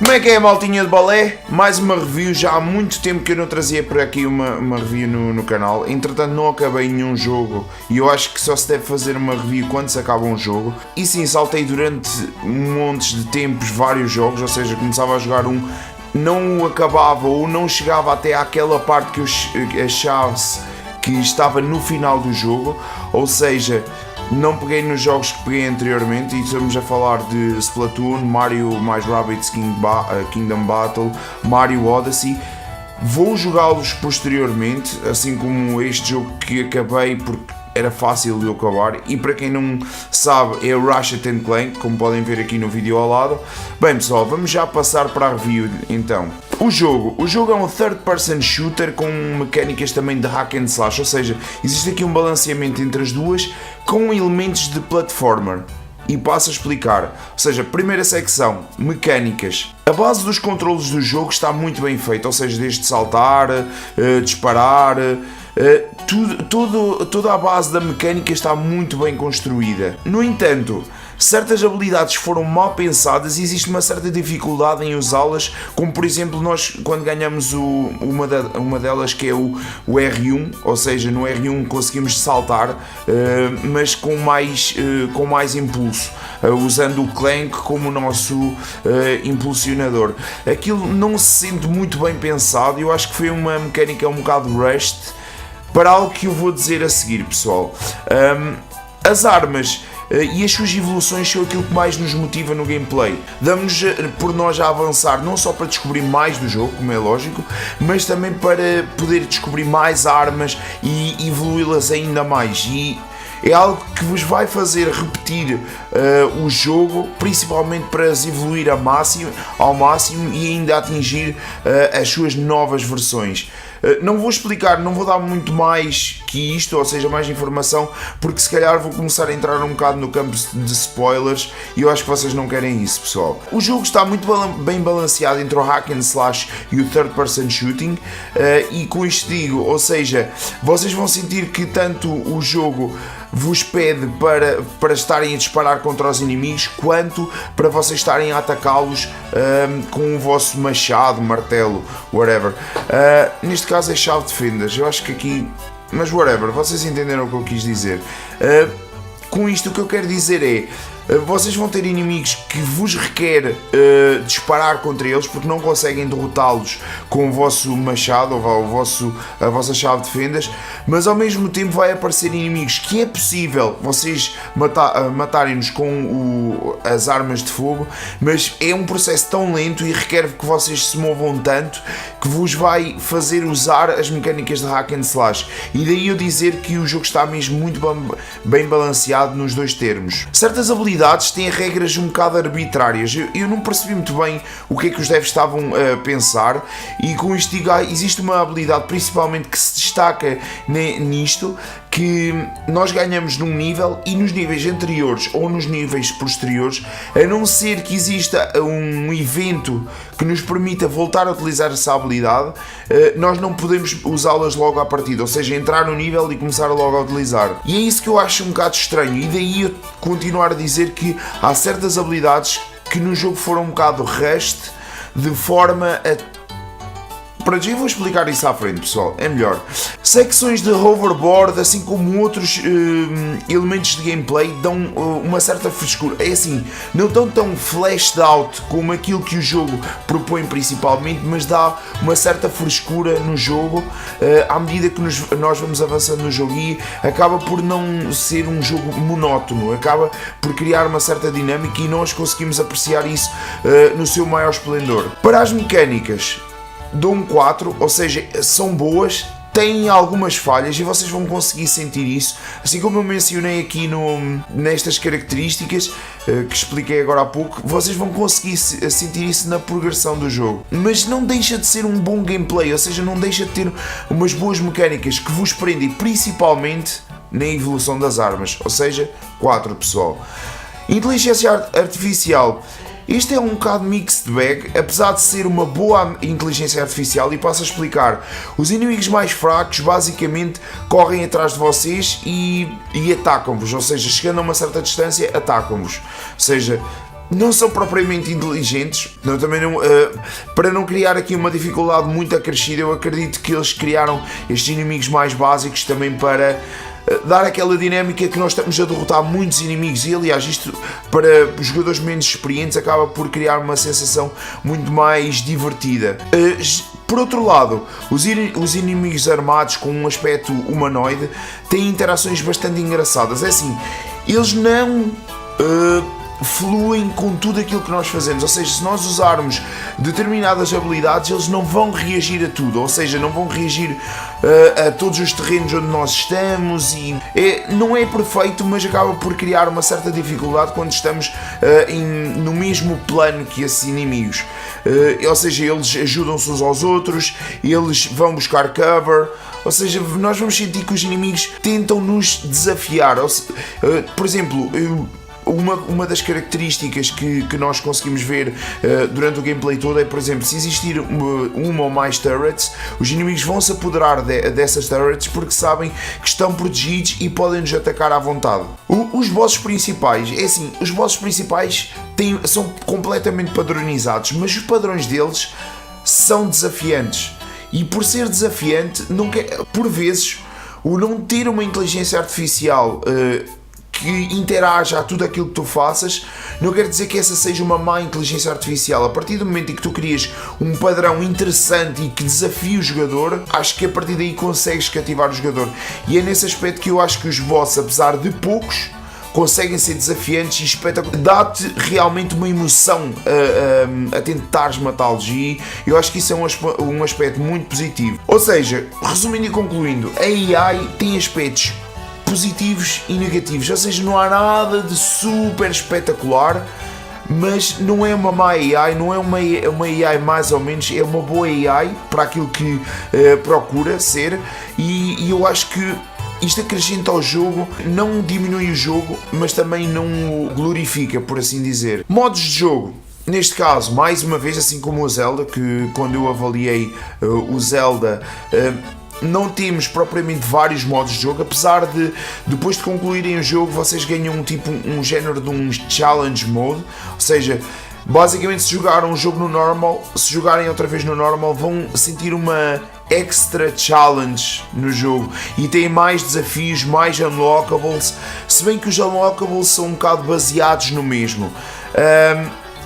Como é que é, maltinha de balé? Mais uma review, já há muito tempo que eu não trazia por aqui uma review no canal. Entretanto não acabei nenhum jogo e eu acho que só se deve fazer uma review quando se acaba um jogo. E sim, saltei durante montes de tempos vários jogos, ou seja, começava a jogar um, não acabava ou não chegava até àquela parte que eu achasse que estava no final do jogo, ou seja, não peguei nos jogos que peguei anteriormente, e estamos a falar de Splatoon, Mario mais Rabbids Kingdom Battle, Mario Odyssey. Vou jogá-los posteriormente, assim como este jogo que acabei porque era fácil de eu acabar, e para quem não sabe é o Ratchet & Clank, como podem ver aqui no vídeo ao lado. Bem pessoal, vamos já passar para a review então. O jogo é um third person shooter com mecânicas também de hack and slash, ou seja, existe aqui um balanceamento entre as duas com elementos de platformer. E passo a explicar, ou seja, primeira secção, mecânicas. A base dos controles do jogo está muito bem feita, ou seja, desde saltar, disparar, toda a base da mecânica está muito bem construída. No entanto, certas habilidades foram mal pensadas e existe uma certa dificuldade em usá-las, como por exemplo nós quando ganhamos uma delas que é o R1, ou seja, no R1 conseguimos saltar, mas com mais impulso, usando o Clank como o nosso impulsionador. Aquilo não se sente muito bem pensado e eu acho que foi uma mecânica um bocado rushed para algo que eu vou dizer a seguir, pessoal. As armas e as suas evoluções são aquilo que mais nos motiva no gameplay. Damos por nós a avançar não só para descobrir mais do jogo, como é lógico, mas também para poder descobrir mais armas e evoluí-las ainda mais. E é algo que vos vai fazer repetir o jogo, principalmente para as evoluir ao máximo e ainda atingir as suas novas versões. Não vou explicar, não vou dar muito mais que isto, ou seja, mais informação, porque se calhar vou começar a entrar um bocado no campo de spoilers e eu acho que vocês não querem isso, pessoal. O jogo está muito bem balanceado entre o hack and slash e o third person shooting, e com isto digo, ou seja, vocês vão sentir que tanto o jogo vos pede para estarem a disparar contra os inimigos, quanto para vocês estarem a atacá-los com o vosso machado, martelo, whatever. Neste caso é chave de fendas, eu acho que aqui, mas whatever, vocês entenderam o que eu quis dizer. Com isto o que eu quero dizer é, vocês vão ter inimigos que vos requer disparar contra eles porque não conseguem derrotá-los com o vosso machado ou a vossa chave de fendas, mas ao mesmo tempo vai aparecer inimigos que é possível vocês matarem-nos com as armas de fogo, mas é um processo tão lento e requer que vocês se movam tanto que vos vai fazer usar as mecânicas de hack and slash, e daí eu dizer que o jogo está mesmo muito bem balanceado nos dois termos. Certas habilidades têm regras um bocado arbitrárias, eu não percebi muito bem o que é que os devs estavam a pensar, e com isto digo, existe uma habilidade principalmente que se destaca nisto, que nós ganhamos num nível e nos níveis anteriores ou nos níveis posteriores, a não ser que exista um evento que nos permita voltar a utilizar essa habilidade, nós não podemos usá-las logo à partida, ou seja, entrar no nível e começar logo a utilizar. E é isso que eu acho um bocado estranho, e daí eu continuar a dizer que há certas habilidades que no jogo foram um bocado rushed, de forma a... Para já eu vou explicar isso à frente, pessoal, é melhor. Secções de hoverboard, assim como outros elementos de gameplay, dão uma certa frescura. É assim, não estão tão flashed out como aquilo que o jogo propõe principalmente, mas dá uma certa frescura no jogo à medida que nós vamos avançando no jogo, e acaba por não ser um jogo monótono, acaba por criar uma certa dinâmica e nós conseguimos apreciar isso no seu maior esplendor. Para as mecânicas, dou um 4, ou seja, são boas, têm algumas falhas e vocês vão conseguir sentir isso, assim como eu mencionei aqui nestas características que expliquei agora há pouco, vocês vão conseguir sentir isso na progressão do jogo. Mas não deixa de ser um bom gameplay, ou seja, não deixa de ter umas boas mecânicas que vos prendem principalmente na evolução das armas, ou seja, 4, pessoal. Inteligência artificial. Isto é um bocado mixed bag, apesar de ser uma boa inteligência artificial, e passo a explicar. Os inimigos mais fracos basicamente correm atrás de vocês e atacam-vos, ou seja, chegando a uma certa distância atacam-vos. Ou seja, não são propriamente inteligentes, também não, para não criar aqui uma dificuldade muito acrescida, eu acredito que eles criaram estes inimigos mais básicos também para dar aquela dinâmica que nós estamos a derrotar muitos inimigos, e aliás isto para os jogadores menos experientes acaba por criar uma sensação muito mais divertida. Por outro lado, os inimigos armados com um aspecto humanoide têm interações bastante engraçadas. É assim, eles não fluem com tudo aquilo que nós fazemos, ou seja, se nós usarmos determinadas habilidades, eles não vão reagir a tudo, ou seja, não vão reagir a todos os terrenos onde nós estamos, e não é perfeito, mas acaba por criar uma certa dificuldade quando estamos no mesmo plano que esses inimigos, ou seja, eles ajudam-se uns aos outros, eles vão buscar cover. Ou seja, nós vamos sentir que os inimigos tentam nos desafiar. Por exemplo, uma das características que nós conseguimos ver durante o gameplay todo é, por exemplo, se existir uma ou mais turrets, os inimigos vão se apoderar dessas turrets porque sabem que estão protegidos e podem nos atacar à vontade. Os bosses principais, é assim, os bosses principais são completamente padronizados, mas os padrões deles são desafiantes. E por ser desafiante, por vezes, o não ter uma inteligência artificial que interaja a tudo aquilo que tu faças, não quer dizer que essa seja uma má inteligência artificial. A partir do momento em que tu crias um padrão interessante e que desafia o jogador, acho que a partir daí consegues cativar o jogador. E é nesse aspecto que eu acho que os bosses, apesar de poucos, conseguem ser desafiantes e espetaculares. Dá-te realmente uma emoção a tentares matá-los, e eu acho que isso é um aspecto muito positivo. Ou seja, resumindo e concluindo, a AI tem aspectos positivos e negativos, ou seja, não há nada de super espetacular, mas não é uma má AI, não é uma AI mais ou menos, é uma boa AI para aquilo que procura ser, e eu acho que isto acrescenta ao jogo, não diminui o jogo, mas também não o glorifica, por assim dizer. Modos de jogo. Neste caso, mais uma vez, assim como o Zelda, que quando eu avaliei o Zelda, não temos propriamente vários modos de jogo, apesar de depois de concluírem o jogo vocês ganham um género de um challenge mode, ou seja, basicamente se jogaram um jogo no normal, se jogarem outra vez no normal vão sentir uma extra challenge no jogo e têm mais desafios, mais unlockables, se bem que os unlockables são um bocado baseados no mesmo.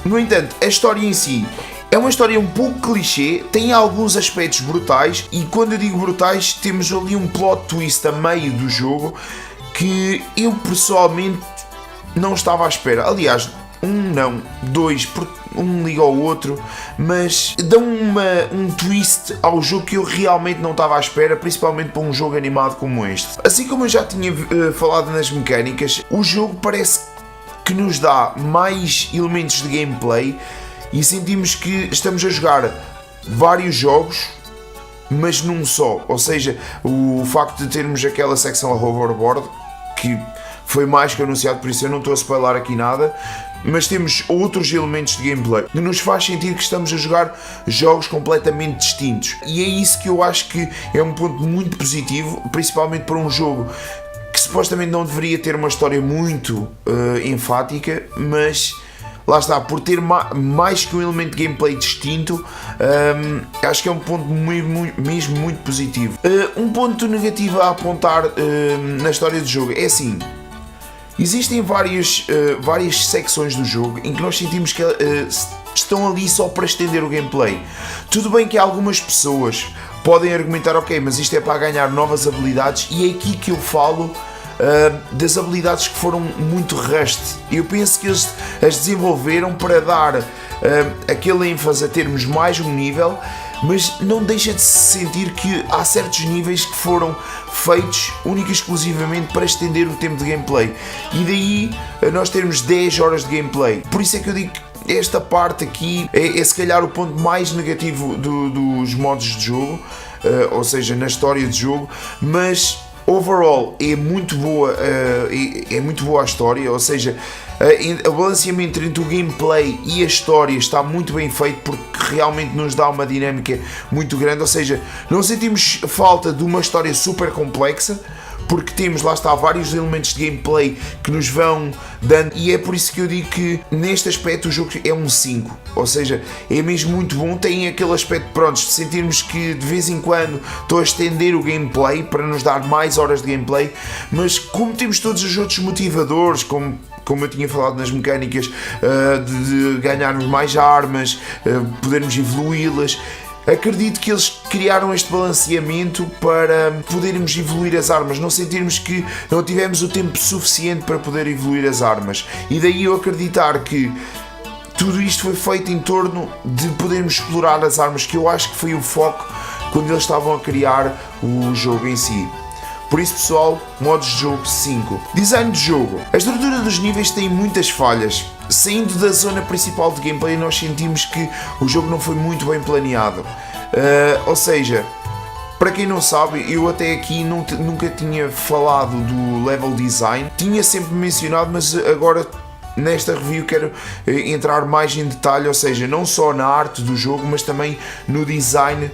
No entanto, a história em si é uma história um pouco clichê, tem alguns aspectos brutais, e quando eu digo brutais, temos ali um plot twist a meio do jogo que eu pessoalmente não estava à espera. Aliás, dois, um liga ao outro, mas dão um twist ao jogo que eu realmente não estava à espera, principalmente para um jogo animado como este. Assim como eu já tinha falado nas mecânicas, o jogo parece que nos dá mais elementos de gameplay e sentimos que estamos a jogar vários jogos, mas num só. Ou seja, o facto de termos aquela secção a hoverboard, que foi mais que anunciado, por isso eu não estou a spoiler aqui nada, mas temos outros elementos de gameplay que nos faz sentir que estamos a jogar jogos completamente distintos. E é isso que eu acho que é um ponto muito positivo, principalmente para um jogo que supostamente não deveria ter uma história muito enfática, mas lá está, por ter mais que um elemento de gameplay distinto, acho que é um ponto mesmo muito positivo. Um ponto negativo a apontar na história do jogo é assim: existem várias secções do jogo em que nós sentimos que estão ali só para estender o gameplay. Tudo bem que algumas pessoas podem argumentar, ok, mas isto é para ganhar novas habilidades, e é aqui que eu falo das habilidades que foram muito rushed. Eu penso que eles as desenvolveram para dar aquele ênfase a termos mais um nível, mas não deixa de se sentir que há certos níveis que foram feitos única e exclusivamente para estender o tempo de gameplay, e daí nós termos 10 horas de gameplay. Por isso é que eu digo que esta parte aqui é se calhar o ponto mais negativo dos modos de jogo, ou seja, na história de jogo, mas overall é muito boa, é muito boa a história, ou seja, o balanceamento entre o gameplay e a história está muito bem feito, porque realmente nos dá uma dinâmica muito grande, ou seja, não sentimos falta de uma história super complexa, porque temos, lá está, vários elementos de gameplay que nos vão dando, e é por isso que eu digo que neste aspecto o jogo é um 5, ou seja, é mesmo muito bom. Tem aquele aspecto, pronto, de sentirmos que de vez em quando estou a estender o gameplay para nos dar mais horas de gameplay, mas como temos todos os outros motivadores, como eu tinha falado nas mecânicas, de ganharmos mais armas, podermos evoluí-las, acredito que eles criaram este balanceamento para podermos evoluir as armas, não sentirmos que não tivemos o tempo suficiente para poder evoluir as armas, e daí eu acreditar que tudo isto foi feito em torno de podermos explorar as armas, que eu acho que foi o foco quando eles estavam a criar o jogo em si. Por isso, pessoal, modos de jogo 5. Design de jogo. A estrutura dos níveis tem muitas falhas. Saindo da zona principal de gameplay, nós sentimos que o jogo não foi muito bem planeado. Ou seja, para quem não sabe, eu até aqui nunca tinha falado do level design. Tinha sempre mencionado, mas agora nesta review quero entrar mais em detalhe, ou seja, não só na arte do jogo, mas também no design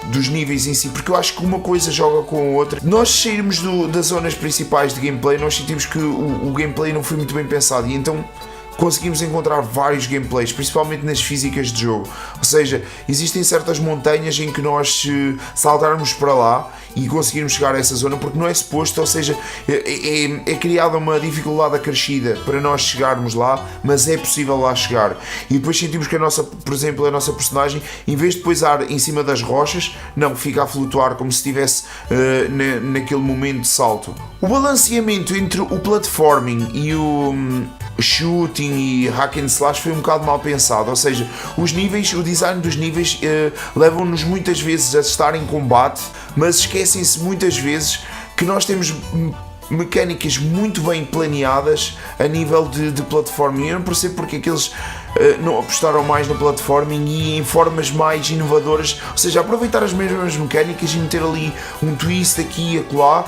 dos níveis em si, porque eu acho que uma coisa joga com a outra. Nós sairmos das zonas principais de gameplay, nós sentimos que o gameplay não foi muito bem pensado, e então conseguimos encontrar vários gameplays, principalmente nas físicas de jogo. Ou seja, existem certas montanhas em que nós saltarmos para lá e conseguirmos chegar a essa zona, porque não é suposto, ou seja, é criada uma dificuldade acrescida para nós chegarmos lá, mas é possível lá chegar. E depois sentimos que por exemplo, a nossa personagem, em vez de pousar em cima das rochas, não, fica a flutuar como se estivesse naquele momento de salto. O balanceamento entre o platforming e o shooting e hack and slash foi um bocado mal pensado, ou seja, os níveis, o design dos níveis levam-nos muitas vezes a estar em combate, mas esquecem-se muitas vezes que nós temos mecânicas muito bem planeadas a nível de platforming. Eu não percebo porque é que eles não apostaram mais no platforming e em formas mais inovadoras, ou seja, aproveitar as mesmas mecânicas e meter ali um twist aqui e acolá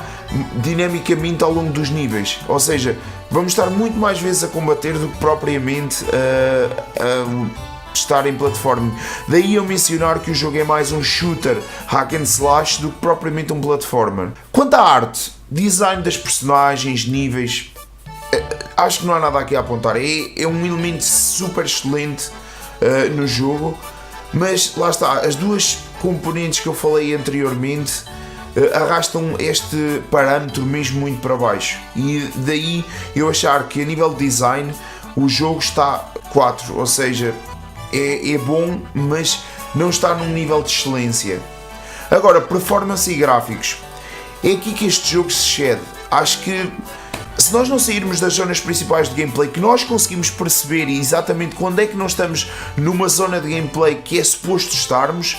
dinamicamente ao longo dos níveis. Ou seja, vamos estar muito mais vezes a combater do que propriamente a estar em platforming. Daí eu mencionar que o jogo é mais um shooter hack and slash do que propriamente um platformer. Quanto à arte, design das personagens, níveis, acho que não há nada aqui a apontar. É um elemento super excelente no jogo, mas lá está, as duas componentes que eu falei anteriormente arrastam este parâmetro mesmo muito para baixo, e daí eu achar que a nível de design o jogo está 4, ou seja, é bom, mas não está num nível de excelência. Agora, performance e gráficos, é aqui que este jogo se excede. Acho que se nós não sairmos das zonas principais de gameplay, que nós conseguimos perceber exatamente quando é que nós estamos numa zona de gameplay que é suposto estarmos,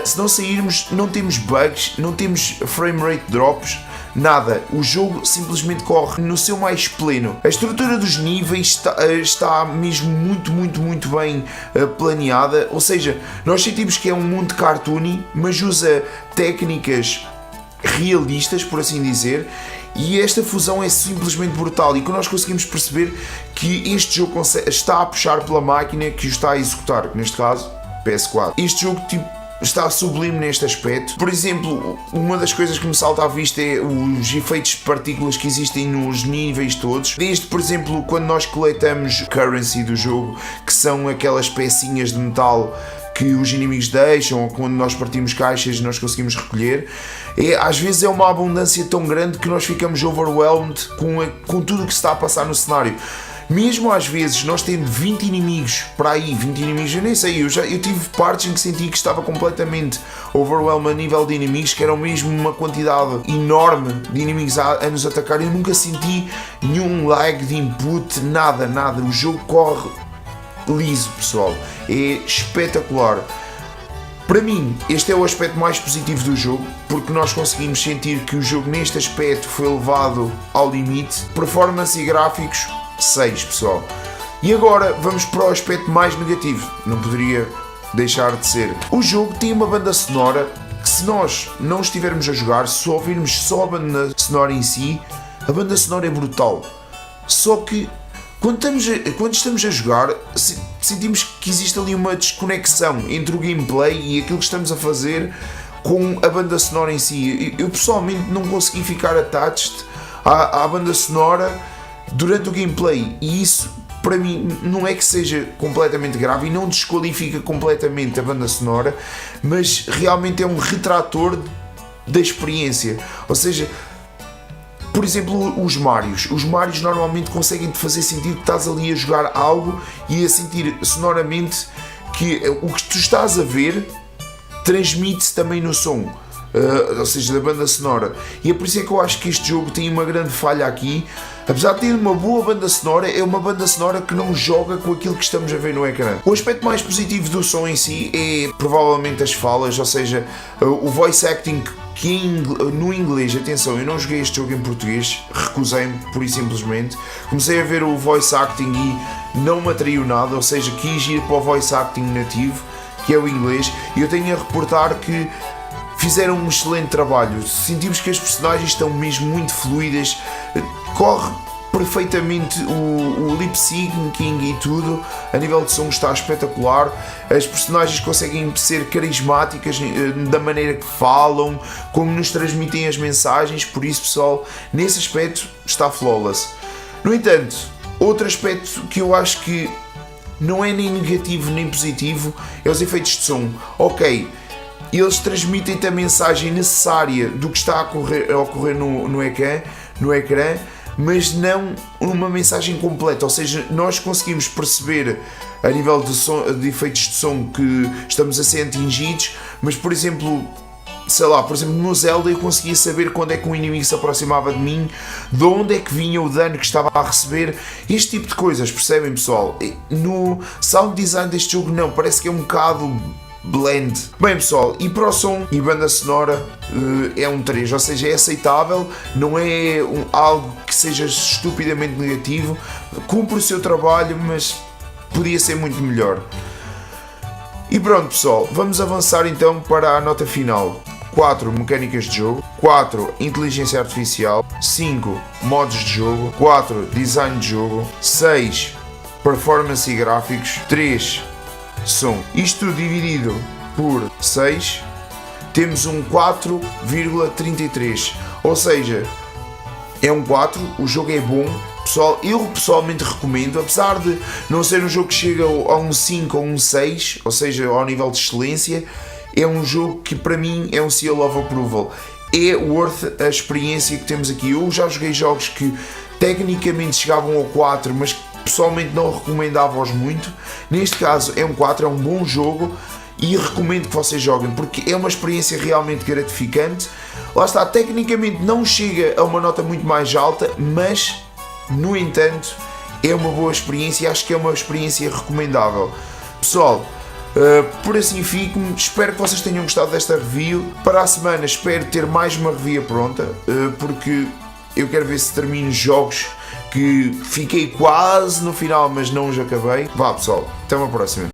se não sairmos, não temos bugs, não temos frame rate drops, nada. O jogo simplesmente corre no seu mais pleno. A estrutura dos níveis está mesmo muito bem planeada, ou seja, nós sentimos que é um mundo cartoony, mas usa técnicas realistas, por assim dizer, e esta fusão é simplesmente brutal, e que nós conseguimos perceber que este jogo está a puxar pela máquina que o está a executar, neste caso PS4. Este jogo está sublime neste aspecto. Por exemplo, uma das coisas que me salta à vista é os efeitos de partículas que existem nos níveis todos, desde, por exemplo, quando nós coletamos currency do jogo, que são aquelas pecinhas de metal que os inimigos deixam, ou quando nós partimos caixas e nós conseguimos recolher. Às vezes é uma abundância tão grande que nós ficamos overwhelmed com tudo o que se está a passar no cenário. Mesmo às vezes nós tendo 20 inimigos, para aí 20 inimigos, eu nem sei, eu tive partes em que senti que estava completamente overwhelmed a nível de inimigos, que eram mesmo uma quantidade enorme de inimigos a nos atacar. Eu nunca senti nenhum lag de input, nada, o jogo corre liso, pessoal, é espetacular. Para mim, este é o aspecto mais positivo do jogo, porque nós conseguimos sentir que o jogo neste aspecto foi levado ao limite. Performance e gráficos, 6, pessoal. E agora vamos para o aspecto mais negativo, não poderia deixar de ser. O jogo tem uma banda sonora que, se nós não estivermos a jogar, se ouvirmos só a banda sonora em si, a banda sonora é brutal. Só que quando estamos a jogar, sentimos que existe ali uma desconexão entre o gameplay e aquilo que estamos a fazer, com a banda sonora em si. Eu pessoalmente não consegui ficar attached à banda sonora durante o gameplay, e isso para mim não é que seja completamente grave e não desqualifica completamente a banda sonora, mas realmente é um retrator da experiência. Ou seja, por exemplo, os Marios normalmente conseguem te fazer sentir que estás ali a jogar algo e a sentir sonoramente que o que tu estás a ver transmite-se também no som, ou seja, da banda sonora. E é por isso é que eu acho que este jogo tem uma grande falha aqui. Apesar de ter uma boa banda sonora, é uma banda sonora que não joga com aquilo que estamos a ver no ecrã. O aspecto mais positivo do som em si é provavelmente as falas, ou seja, o voice acting que no inglês, atenção, eu não joguei este jogo em português, recusei-me pura e simplesmente. Comecei a ver o voice acting e não me atraiu nada, ou seja, quis ir para o voice acting nativo, que é o inglês, e eu tenho a reportar que fizeram um excelente trabalho. Sentimos que as personagens estão mesmo muito fluidas, corre perfeitamente o lip syncing e tudo, a nível de som está espetacular, as personagens conseguem ser carismáticas da maneira que falam, como nos transmitem as mensagens, por isso pessoal, nesse aspecto está flawless. No entanto, outro aspecto que eu acho que não é nem negativo nem positivo é os efeitos de som. Ok, eles transmitem-te a mensagem necessária do que está a ocorrer no ecrã, mas não uma mensagem completa, ou seja, nós conseguimos perceber a nível de efeitos de som que estamos a ser atingidos, mas por exemplo, sei lá, no Zelda eu conseguia saber quando é que um inimigo se aproximava de mim, de onde é que vinha o dano que estava a receber, este tipo de coisas, percebem pessoal? No sound design deste jogo não, parece que é um bocado blend. Bem pessoal, e para o som e banda sonora é um 3, ou seja, é aceitável, não é algo que seja estupidamente negativo, cumpre o seu trabalho, mas podia ser muito melhor. E pronto pessoal, vamos avançar então para a nota final. 4 mecânicas de jogo, 4 inteligência artificial, 5 modos de jogo, 4 design de jogo, 6 performance e gráficos, 3 som. Isto tudo dividido por 6, temos um 4,33, ou seja, é um 4, o jogo é bom. Pessoal, eu pessoalmente recomendo, apesar de não ser um jogo que chega a um 5 ou um 6, ou seja, ao nível de excelência, é um jogo que para mim é um seal of approval. É worth a experiência que temos aqui. Eu já joguei jogos que tecnicamente chegavam ao 4, mas pessoalmente não recomendava-os muito. Neste caso é um 4, é um bom jogo e recomendo que vocês joguem porque é uma experiência realmente gratificante. Lá está, tecnicamente não chega a uma nota muito mais alta, mas no entanto é uma boa experiência e acho que é uma experiência recomendável. Pessoal, por assim fico, espero que vocês tenham gostado desta review. Para a semana espero ter mais uma review pronta, porque eu quero ver se termino jogos que fiquei quase no final mas não os acabei. Vá pessoal, até uma próxima.